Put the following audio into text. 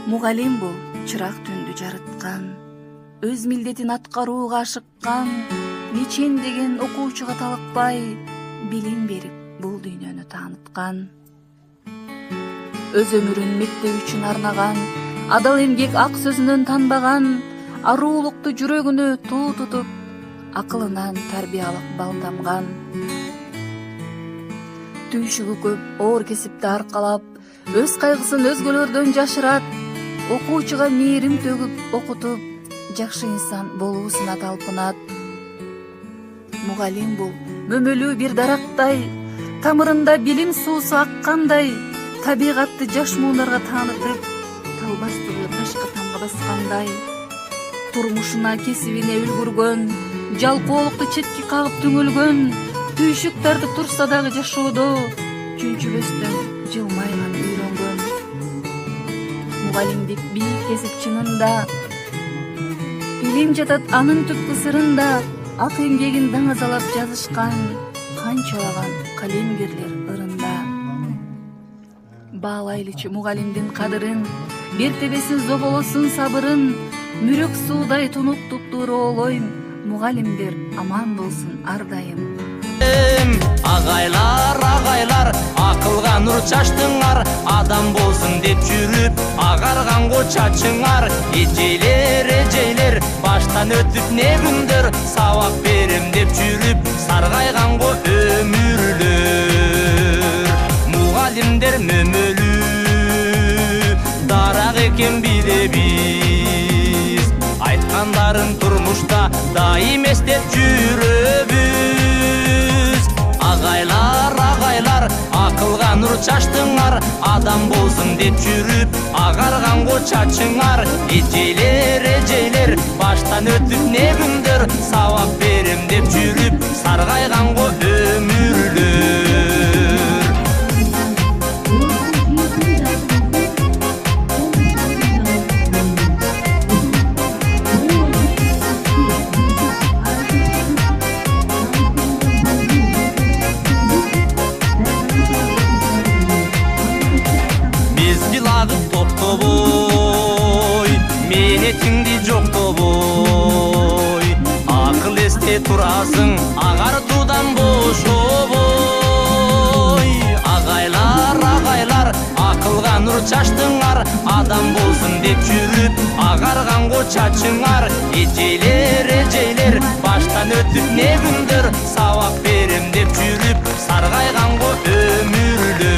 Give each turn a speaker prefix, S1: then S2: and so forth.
S1: Мугалим бул чырак түндү жарыткан, өз милдетин аткарууга ашыккан, мечендеген окуучуга талыкпай, билим берип бул дүйнөнү тааныткан. Өз өмүрүн мектеп үчүн арнаган, адал эмгек ак сөзүнөн танбаган, аруулукту жүрөгүнө туу тутуп, акылынан тарбиялык бал тамган. Түйшүгү көп оор кесипти аркалап, өз кайгысын өзгөлөрдөн жашырат, окуучуга мээрим төгүп окутуп, жакшы инсан болуусуна талпынат. Мугалим бул мөмөлүү бир дарактай, тамырында билим суусу аккандай, табигатты жаш муундарга таанытып, талбастыгы ташка тамга баскандай. Турмушуна, кесибине үлгүргөн, жалкоолукту четке кагып түңөлгөн, түйшүк тартып турса дагы жашоодо, чүнчүбөстөн жылмайган үйрөнгөн. Мугалимдик бийик кесип чынында, билим жатат анын түпкү сырында, ак эмгегин даңазалап жазышкан, канчалаган калемгерлер ырында. Баалайлычы мугалимдин кадырын, бертебесин зоболосун сабырын, мүрөк суудай тунук туптуроолойм, мугалимдер аман болсун ар дайым.
S2: Агайлар, агайлар, акылга нур чачтыңар, адам болсун деп жүрүп, агарганго чачыңар. Эжейлер, эжейлер, баштан өтүп не күндөр, сабак берем деп жүрүп, саргайганго өмүрлөр. Мугалимдер мөмөлүү, дарак экен билебиз, айткандарын турмушта дайым эстеп жүрөбүз. Агайлар, агайлар, акылга нур чачтыңар, адам болсун деп жүрүп, агарганго чачыңар. Эжейлер, эжейлер, баштан өтүп не күндөр, сабак берем деп жүрүп, саргайганго өмүрлөр. Менетиңди жоктобой, акыл эсте турасың, агартуудан бошобой. Агайлар, агайлар, акылга нур чачтыңар, адам болсун деп жүрүп, агарганго чачыңар. Эжейлер, эжейлер, баштан өтүп не күндөр, сабак берем деп жүрүп, саргайганго өмүрлөр.